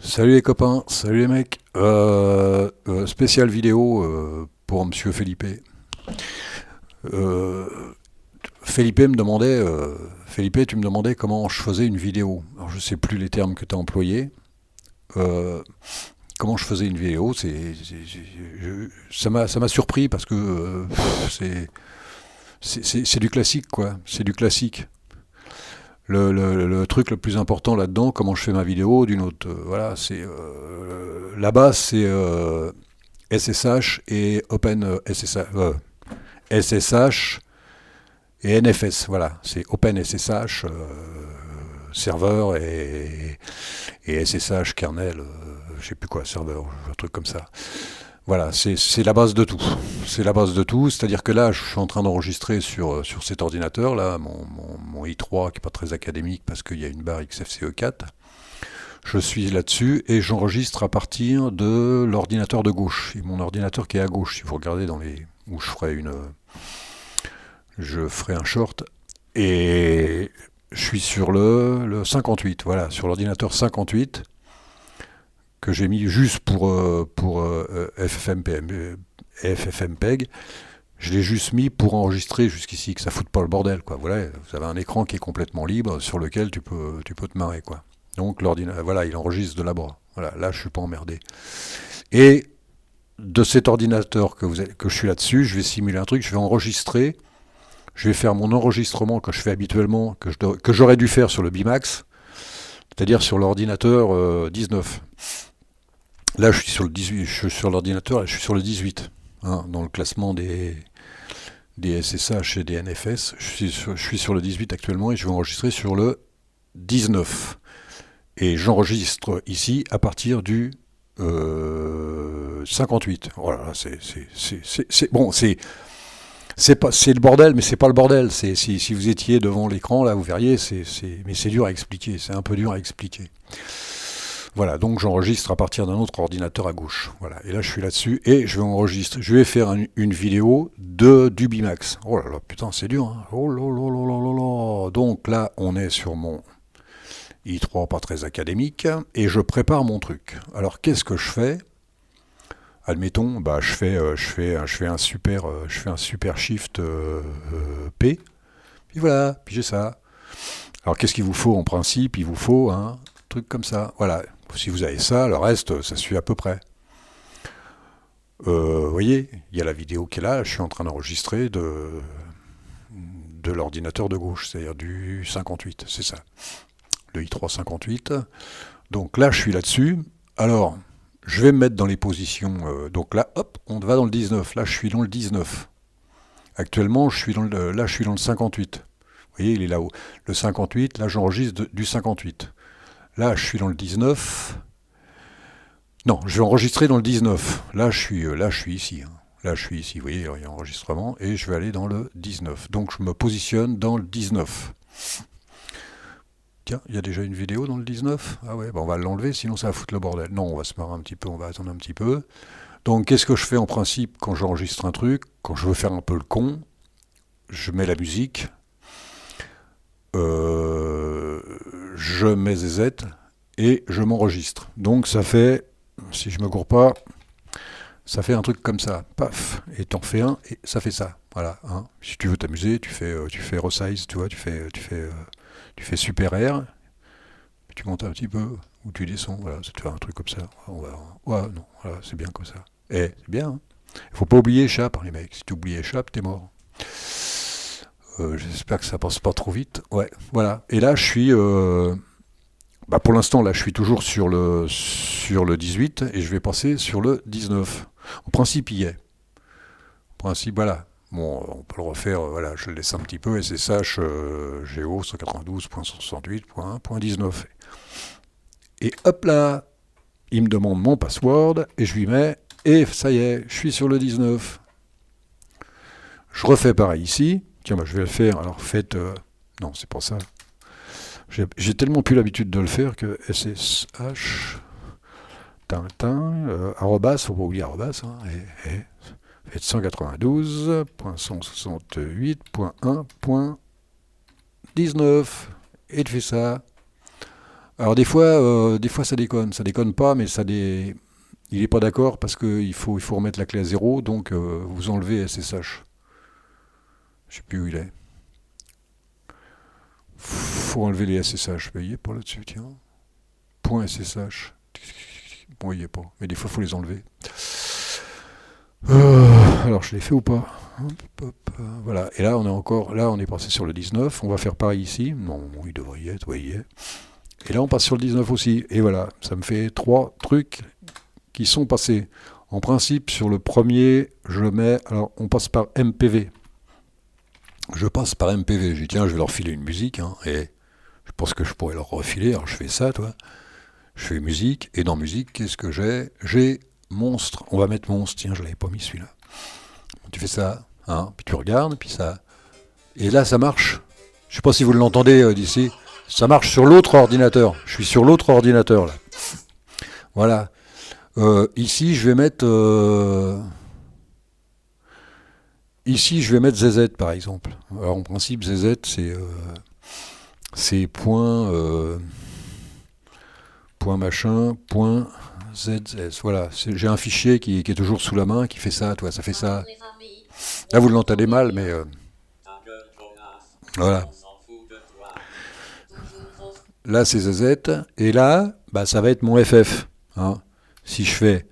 Salut les copains, salut les mecs. Spécial vidéo pour Monsieur Felipe. Euh, Felipe me demandait, Felipe, tu me demandais comment je faisais une vidéo. Alors je sais plus les termes que tu as employés. Euh, Comment je faisais une vidéo, ça m'a surpris parce que c'est du classique quoi. C'est du classique. Le truc le plus important là-dedans, comment je fais ma vidéo, d'une autre, voilà, c'est la base, c'est SSH et Open SSH, SSH et NFS, voilà, c'est Open SSH serveur et SSH kernel, je sais plus quoi, serveur, un truc comme ça. Voilà, c'est la base de tout. C'est la base de tout, c'est-à-dire que là, je suis en train d'enregistrer sur cet ordinateur, là, mon i3, qui n'est pas très académique parce qu'il y a une barre XFCE4. Je suis là-dessus et j'enregistre à partir de l'ordinateur de gauche. Et mon ordinateur qui est à gauche, si vous regardez dans les... où je ferai un short. Et je suis sur le 58, voilà, sur l'ordinateur 58 que j'ai mis juste pour FFmpeg. Je l'ai juste mis pour enregistrer jusqu'ici, que ça foute pas le bordel, quoi. Voilà, vous avez un écran qui est complètement libre sur lequel tu peux te marrer, quoi. Donc l'ordinateur, voilà, il enregistre de là-bas. Voilà, là je suis pas emmerdé. Et de cet ordinateur que je suis là-dessus, je vais simuler un truc, je vais enregistrer, je vais faire mon enregistrement que je fais habituellement, que j'aurais dû faire sur le Bimax, c'est-à-dire sur l'ordinateur 19. Là, je suis sur le 18, je suis sur l'ordinateur, là, je suis sur le 18, hein, dans le classement des SSH et des NFS. Je suis sur le 18 actuellement et je vais enregistrer sur le 19. Et j'enregistre ici à partir du 58. Voilà, bon, c'est le bordel, mais c'est pas le bordel. Si vous étiez devant l'écran, là, vous verriez, mais c'est dur à expliquer. C'est un peu dur à expliquer. Voilà, donc j'enregistre à partir d'un autre ordinateur à gauche. Voilà, et là je suis là-dessus et je vais enregistrer. Je vais faire une vidéo du Bimax. Oh là là, putain, c'est dur. Hein. Oh là là là là là là. Donc là, on est sur mon i3 pas très académique et je prépare mon truc. Alors qu'est-ce que je fais? Admettons, bah je fais un super shift P. Puis voilà, puis j'ai ça. Alors qu'est-ce qu'il vous faut en principe? Il vous faut un truc comme ça. Voilà. Si vous avez ça, le reste, ça suit à peu près. Vous voyez, il y a la vidéo qui est là, je suis en train d'enregistrer de l'ordinateur de gauche, c'est-à-dire du 58, c'est ça. Le i3 58. Donc là, je suis là-dessus. Alors, je vais me mettre dans les positions. Donc là, hop, on va dans le 19. Là, je suis dans le 19. Actuellement, là, je suis dans le 58. Vous voyez, il est là-haut. Le 58, là, j'enregistre du 58. Là, je suis dans le 19. Non, je vais enregistrer dans le 19. Là, je suis ici. Hein. Là, je suis ici. Vous voyez, il y a enregistrement. Et je vais aller dans le 19. Donc, je me positionne dans le 19. Tiens, il y a déjà une vidéo dans le 19. Ah ouais, on va l'enlever, sinon ça va foutre le bordel. Non, on va se marrer un petit peu, on va attendre un petit peu. Donc, qu'est-ce que je fais en principe quand j'enregistre un truc? Quand je veux faire un peu le con, je mets la musique. Je mets ZZ et je m'enregistre. Donc, ça fait, si je me cours pas, ça fait un truc comme ça, paf, et t'en fais un, et ça fait ça, voilà. Hein. Si tu veux t'amuser, tu fais resize, tu vois, tu fais super R, tu montes un petit peu, ou tu descends, voilà, ça te fait un truc comme ça. Ouais, non, voilà, c'est bien comme ça. C'est bien, hein. Faut pas oublier échappe, hein, les mecs, si tu oublies échappe, t'es mort. J'espère que ça passe pas trop vite, ouais, voilà. Et là, je suis... pour l'instant, là, je suis toujours sur le 18 et je vais passer sur le 19. En principe, il y est. En principe, voilà. Bon, on peut le refaire, voilà, je le laisse un petit peu, SSH Géo 192.168.1.19. Et hop là, il me demande mon password et je lui mets, et ça y est, je suis sur le 19. Je refais pareil ici. Tiens, je vais le faire, alors faites... non, c'est pas ça. J'ai tellement plus l'habitude de le faire que SSH... arrobas, faut pas oublier arrobas, hein, faites 192.168.1.19 et tu fais ça. Alors des fois ça déconne pas, mais il est pas d'accord parce il faut remettre la clé à zéro, donc vous enlevez SSH. Je sais plus où il est. Faut enlever les SSH. Ben, il est pas là-dessus, tiens. Point SSH. Bon, il y est pas. Mais des fois, faut les enlever. Alors, je l'ai fait ou pas? Voilà. Et là, on est passé sur le 19. On va faire pareil ici. Non, il devrait y être. Oui, il y est. Et là, on passe sur le 19 aussi. Et voilà, ça me fait 3 trucs qui sont passés. En principe, sur le premier, alors, on passe par MPV. Je passe par MPV. J'ai dit, tiens, je vais leur filer une musique. Hein, et je pense que je pourrais leur refiler. Alors, je fais ça, toi. Je fais musique. Et dans musique, qu'est-ce que j'ai? J'ai monstre. On va mettre monstre. Tiens, je l'avais pas mis celui-là. Tu fais ça. Hein, puis tu regardes. Puis ça. Et là, ça marche. Je sais pas si vous l'entendez d'ici. Ça marche sur l'autre ordinateur. Je suis sur l'autre ordinateur, là. Voilà. Ici, je vais mettre... Ici, je vais mettre ZZ, par exemple. Alors, en principe, ZZ, c'est point machin, point ZZ. Voilà. J'ai un fichier qui est toujours sous la main, qui fait ça, toi, ça fait ça. Là, vous l'entendez mal, mais... voilà. Là, c'est ZZ. Et là, bah, ça va être mon FF. Hein. Si je fais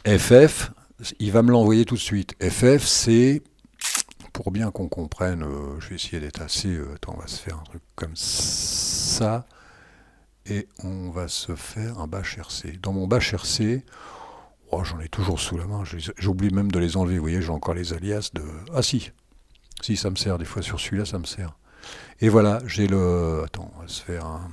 FF, il va me l'envoyer tout de suite. FF, c'est, pour bien qu'on comprenne, je vais essayer d'être assez... attends, on va se faire un truc comme ça. Et on va se faire un bash RC. Dans mon bash RC, oh, j'en ai toujours sous la main. J'oublie même de les enlever. Vous voyez, j'ai encore les alias de... Ah si, ça me sert. Des fois, sur celui-là, ça me sert. Et voilà, j'ai le... Attends, on va se faire un...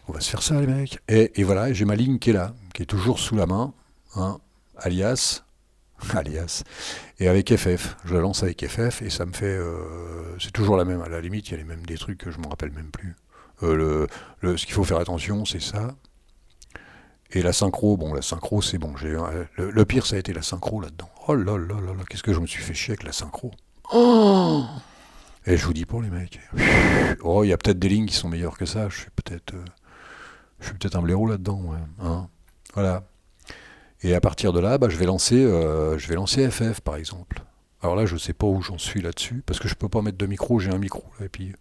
On va se faire ça, les mecs. Et voilà, j'ai ma ligne qui est là, qui est toujours sous la main. Hein, alias. Et avec FF. Je la lance avec FF et ça me fait... c'est toujours la même. À la limite, il y a même des trucs que je ne me rappelle même plus. Ce qu'il faut faire attention, c'est ça. Et la synchro, c'est bon. Le pire, ça a été la synchro là-dedans. Oh là là là là, qu'est-ce que je me suis fait chier avec la synchro. Oh, et je vous dis pour les mecs. Oh, il y a peut-être des lignes qui sont meilleures que ça. Je suis peut-être un blaireau là-dedans. Ouais. Hein, voilà. Et à partir de là, bah, je vais lancer FF par exemple. Alors là, je ne sais pas où j'en suis là-dessus, parce que je ne peux pas mettre de micro, j'ai un micro. Là, et puis,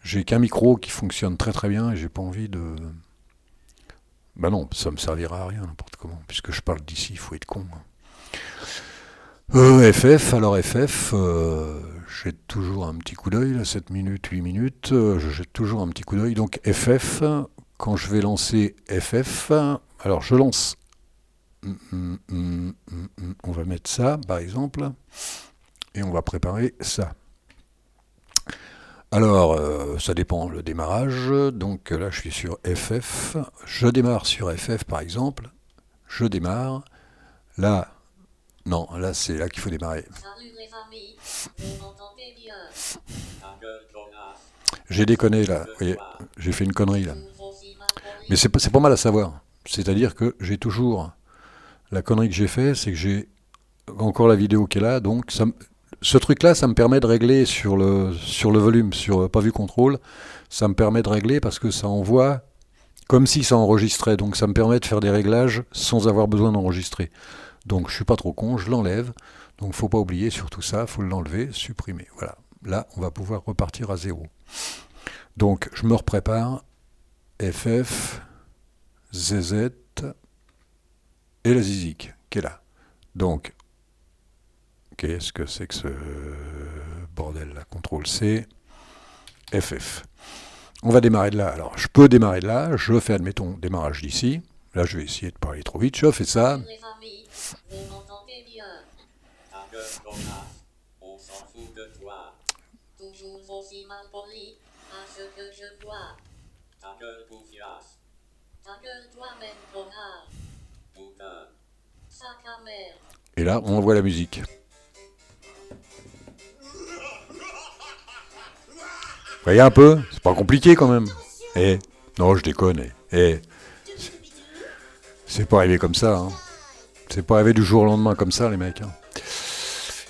j'ai qu'un micro qui fonctionne très très bien, et j'ai pas envie de... Bah non, ça me servira à rien, n'importe comment, puisque je parle d'ici, il faut être con. FF, alors FF, je jette toujours un petit coup d'œil, là, 7 minutes, 8 minutes, je jette toujours un petit coup d'œil. Donc FF, quand je vais lancer FF, alors je lance... on va mettre ça, par exemple, et on va préparer ça. Alors, ça dépend le démarrage. Donc là, je suis sur FF. Je démarre sur FF, par exemple. Je démarre. Là, non, là, c'est là qu'il faut démarrer. Salut les amis, vous m'entendez bien? J'ai déconné, là. Vous voyez, j'ai fait une connerie, là. Mais c'est pas mal à savoir. C'est-à-dire que j'ai toujours... La connerie que j'ai fait, c'est que j'ai encore la vidéo qui est là, donc ce truc-là, ça me permet de régler sur le volume, sur pas vue contrôle, ça me permet de régler parce que ça envoie comme si ça enregistrait, donc ça me permet de faire des réglages sans avoir besoin d'enregistrer. Donc je suis pas trop con, je l'enlève, donc faut pas oublier surtout ça, faut l'enlever, supprimer, voilà. Là, on va pouvoir repartir à 0. Donc je me reprépare, FF, ZZ, et la zizik qui est là. Donc, qu'est-ce que c'est que ce bordel là? CTRL C, FF. On va démarrer de là. Alors, je peux démarrer de là. Je fais, admettons, démarrage d'ici. Là, je vais essayer de parler trop vite. Je fais ça. Les amis, vous m'entendez bien? Ta gueule, connasse, on s'en fout de toi. Toujours aussi mal poli, à ce que je vois. Ta gueule, bouffiasse. Ta gueule, toi-même, connard. Putain. Sac à merde. Et là, on envoie la musique. Vous voyez un peu? C'est pas compliqué quand même. Non, je déconne. C'est pas arrivé comme ça. Hein. C'est pas arrivé du jour au lendemain comme ça, les mecs. Hein. Il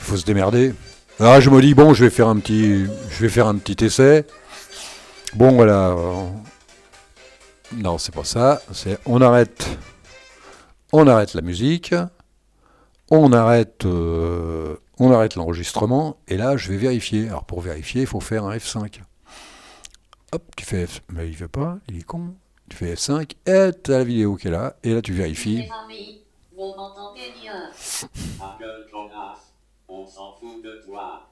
faut se démerder. Là, je me dis, bon, je vais faire un petit essai. Bon, voilà. Non, c'est pas ça. C'est on arrête la musique, on arrête l'enregistrement, et là, je vais vérifier. Alors, pour vérifier, il faut faire un F5. Hop, tu fais F... Mais il veut pas, il est con. Tu fais F5, et t'as la vidéo qui est là, et là, tu vérifies. Les amis, vous m'entendez bien? Ta gueule, Jonas, on s'en fout de toi.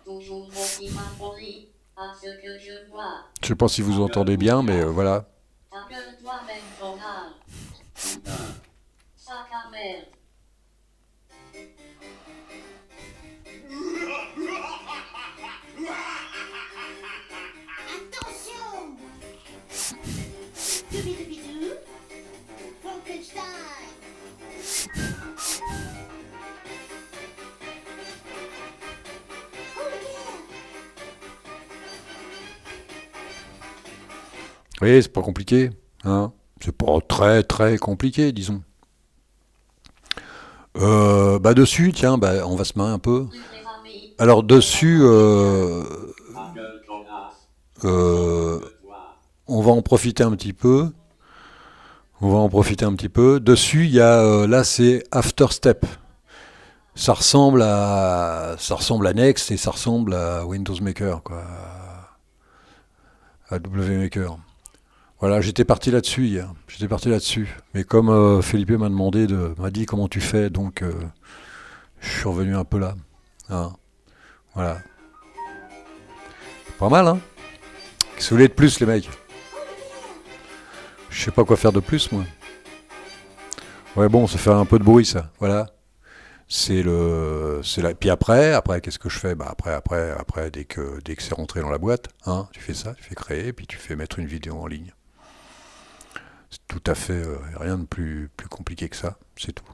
Toujours aussi mal poli, à ce que je vois. Je sais pas si vous entendez bien, mais voilà. Ta gueule toi-même, Jonas. Putain. Sac à merde. Attention! Doobidou, Frankenstein! Oh yeah! Vous voyez, c'est pas compliqué. Hein, c'est pas très très compliqué, disons. Bah dessus, tiens, bah, on va se marrer un peu. Les amis, Alors dessus, ta gueule, Jonas. euh, De toi. on va en profiter un petit peu. On va en profiter un petit peu. Dessus, il y a là, c'est After Step. Ça ressemble à Next et ça ressemble à Windows Maker, quoi, à W Maker. Voilà, j'étais parti là-dessus hier. J'étais parti là-dessus. Mais comme Felipe m'a dit comment tu fais, donc je suis revenu un peu là. Hein, voilà. Pas mal, hein. Qu'est-ce que vous voulez de plus, les mecs? Je sais pas quoi faire de plus, moi. Ouais, bon, ça fait un peu de bruit, ça. Voilà. C'est la. Puis après, qu'est-ce que je fais? Bah après, dès que c'est rentré dans la boîte, hein, tu fais ça, tu fais créer, puis tu fais mettre une vidéo en ligne. C'est tout à fait rien de plus compliqué que ça. C'est tout.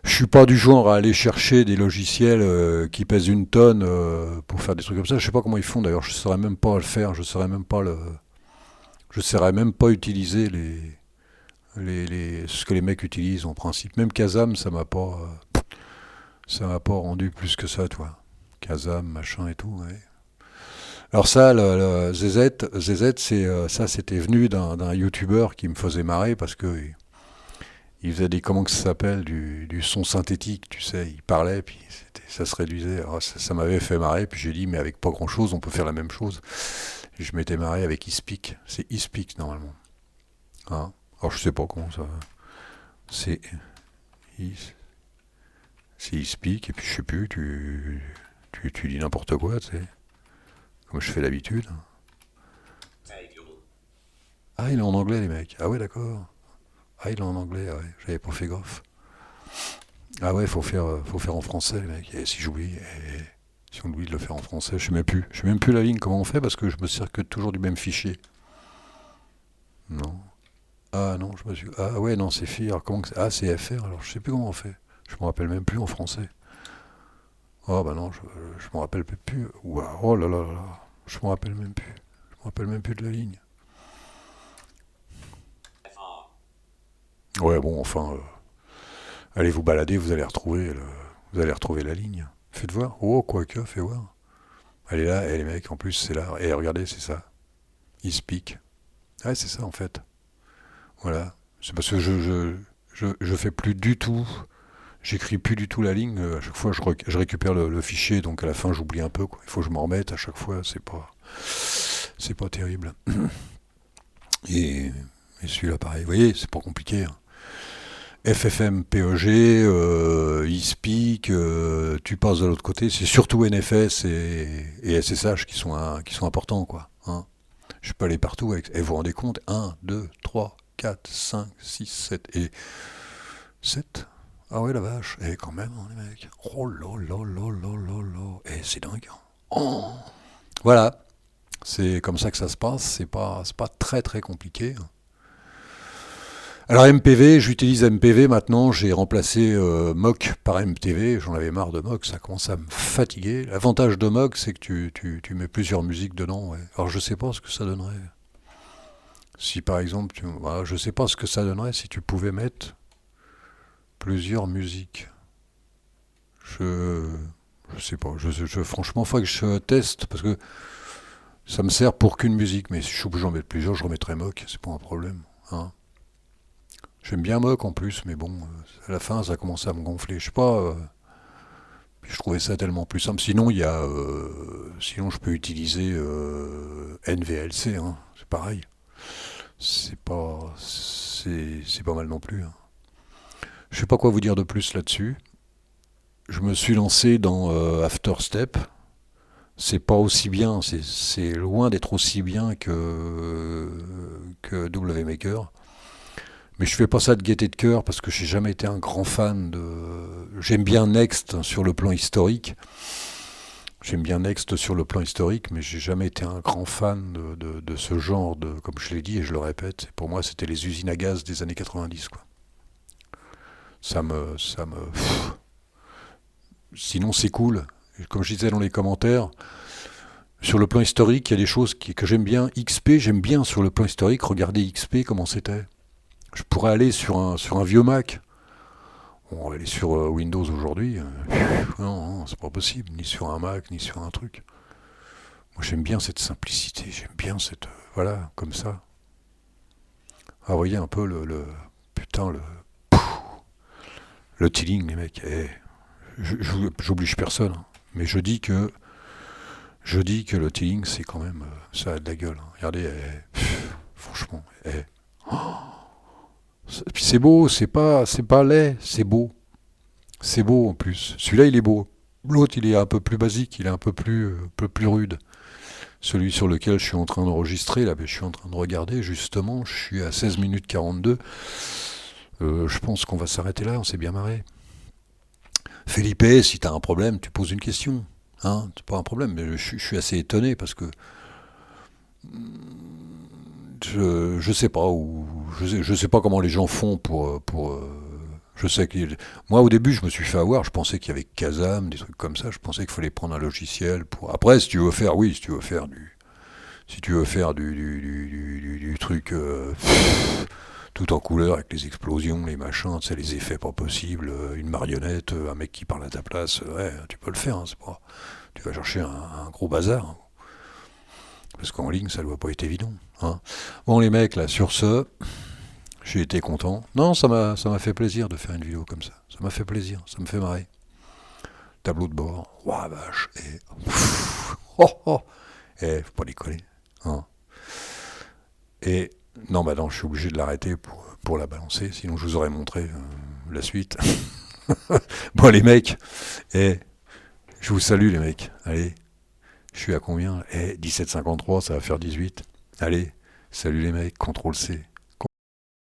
Je suis pas du genre à aller chercher des logiciels qui pèsent une tonne pour faire des trucs comme ça. Je sais pas comment ils font d'ailleurs. Je saurais même pas le faire. Je saurais même pas utiliser ce que les mecs utilisent en principe. Même Kazam, ça m'a pas rendu plus que ça, toi. Kazam, machin et tout. Ouais. Alors ça, le ZZ, ça, c'était venu d'un YouTuber qui me faisait marrer parce que il faisait des, comment que ça s'appelle, du son synthétique, tu sais. Il parlait, puis ça se réduisait. Alors, ça m'avait fait marrer, puis j'ai dit, mais avec pas grand chose, on peut faire la même chose. Et je m'étais marré avec eSpeak. C'est eSpeak normalement. Hein, alors je sais pas comment ça. C'est Is- c'est eSpeak, et puis je sais plus, tu dis n'importe quoi, tu sais. Comme je fais d'habitude. Ah, il est en anglais, les mecs. Ah ouais, d'accord. Ah, il est en anglais, ah ouais. J'avais pas fait gaffe. Ah ouais, faut faire en français, les mecs. Et si j'oublie, si on oublie de le faire en français, je sais même plus. Je sais même plus la ligne comment on fait parce que je me sers que toujours du même fichier. Non. Ah non, je me suis. Ah ouais, non, c'est FIR. Comment que c'est? Ah, c'est FR. Alors je sais plus comment on fait. Je me rappelle même plus en français. Oh bah non, je me rappelle plus. Ouah, oh là là là là. Je me rappelle même plus. Je me rappelle même plus de la ligne. Ouais, bon, enfin, allez vous balader, vous allez retrouver la ligne. Faites voir. Oh, quoique, fais voir. Elle est là, et les mecs, en plus, c'est là. Et regardez, c'est ça. Ils speak. Ouais, c'est ça, en fait. Voilà. C'est parce que je fais plus du tout. J'écris plus du tout la ligne. À chaque fois, je récupère le fichier, donc à la fin, j'oublie un peu, quoi. Il faut que je m'en remette à chaque fois. C'est pas terrible. Et, et celui-là, pareil. Vous voyez, c'est pas compliqué, hein. FFmpeg, eSpeak, tu passes de l'autre côté. C'est surtout NFS et SSH qui sont importants, quoi. Hein. Je peux aller partout avec. Et vous vous rendez compte 1, 2, 3, 4, 5, 6, 7 et 7. Ah ouais, la vache. Et quand même, hein, les mecs. Oh là là là là là là. Et c'est dingue. Oh. Voilà. C'est comme ça que ça se passe. C'est pas très très compliqué. Alors MPV, j'utilise MPV maintenant, j'ai remplacé Mock par MTV, j'en avais marre de Mock, ça commence à me fatiguer. L'avantage de Mock, c'est que tu mets plusieurs musiques dedans. Ouais. Alors je sais pas ce que ça donnerait. Si par exemple, voilà, je sais pas ce que ça donnerait si tu pouvais mettre plusieurs musiques. Je sais pas, franchement, il faut que je teste, parce que Ça me sert pour qu'une musique, mais si je suis obligé d'en mettre plusieurs, je remettrai Mock, c'est pas un problème. Hein. J'aime bien Mock en plus, mais bon, à la fin, ça a commencé à me gonfler. Je sais pas, je trouvais ça tellement plus simple. Sinon, sinon je peux utiliser NVLC, hein, c'est pareil. C'est pas mal non plus. Hein. Je sais pas quoi vous dire de plus là-dessus. Je me suis lancé dans After Step. C'est pas aussi bien, c'est loin d'être aussi bien que W Maker. Mais je fais pas ça de gaieté de cœur parce que j'ai jamais été un grand fan de. J'aime bien Next sur le plan historique. J'aime bien Next sur le plan historique, mais j'ai jamais été un grand fan de ce genre de. Comme je l'ai dit et je le répète, pour moi c'était les usines à gaz des années 90, quoi. Pff. Sinon c'est cool. Comme je disais dans les commentaires, sur le plan historique, il y a des choses que j'aime bien. XP, j'aime bien sur le plan historique. Regardez XP, comment c'était. Je pourrais aller sur un vieux Mac. On va aller sur Windows aujourd'hui. Non, c'est pas possible. Ni sur un Mac, ni sur un truc. Moi, j'aime bien cette simplicité. J'aime bien cette... voilà, comme ça. Ah, vous voyez un peu putain, le tealing, les mecs. J'oblige personne. Hein. Mais je dis que le tealing, c'est quand même... ça a de la gueule. Hein. Regardez, franchement... Puis c'est beau, c'est pas laid, c'est beau. C'est beau en plus. Celui-là, il est beau. L'autre, il est un peu plus basique, il est un peu plus rude. Celui sur lequel je suis en train d'enregistrer, là, je suis en train de regarder, justement, je suis à 16 minutes 42. Je pense qu'on va s'arrêter là, on s'est bien marré. Felipe, si t'as un problème, tu poses une question. Hein, c'est pas un problème, mais je suis assez étonné parce que je sais pas je sais pas comment les gens font pour je sais que moi au début je me suis fait avoir, je pensais qu'il y avait Kazam, des trucs comme ça, je pensais qu'il fallait prendre un logiciel pour après si tu veux faire du truc tout en couleur avec les explosions, les machins, tu sais, les effets pas possibles, une marionnette, un mec qui parle à ta place, ouais, tu peux le faire, hein, c'est pas tu vas chercher un gros bazar. Hein. Parce qu'en ligne, ça doit pas être évident. Hein. Bon, les mecs, là, sur ce, j'ai été content. Non, ça m'a fait plaisir de faire une vidéo comme ça. Ça m'a fait plaisir, ça me fait marrer. Tableau de bord, ouah vache, et... faut pas décoller. Hein. Et, non, je suis obligé de l'arrêter pour la balancer, sinon je vous aurais montré la suite. Bon, les mecs, je vous salue, les mecs. Allez. Je suis à combien 17,53, ça va faire 18. Allez, salut les mecs, CTRL-C.